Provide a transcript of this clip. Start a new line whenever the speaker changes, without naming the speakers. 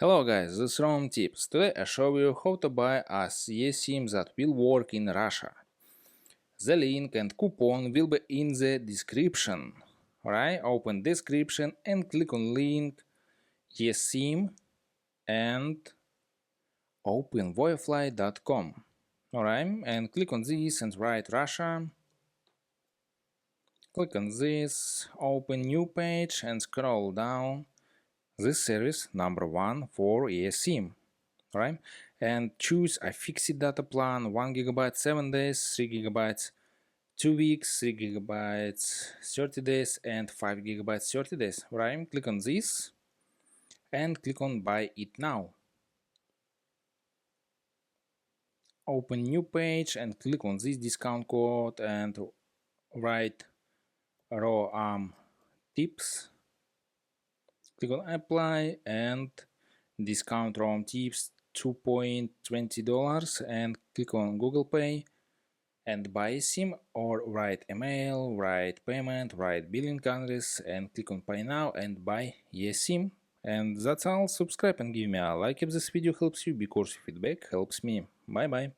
Hello guys, this is Rom Tips. Today I show you how to buy a eSim that will work in Russia. The link and coupon will be in the description. Alright, open description and click on link eSim and open voyfly.com. Alright, and click on this and write Russia. Click on this, open new page and scroll down. This service number 1 for eSim, right? And choose a fixed data plan: 1 GB 7 days, 3 GB 2 weeks, 3 GB 30 days, and 5 GB 30 days, right? Click on this and click on buy it now. Open new page and click on this discount code and write raw tips. Click on apply and discount ROM tips $2.20 and click on Google Pay and buy eSim, or write email, write payment, write billing countries and click on pay now and buy eSim. And that's all. Subscribe and give me a like if this video helps you, because feedback helps me. Bye bye.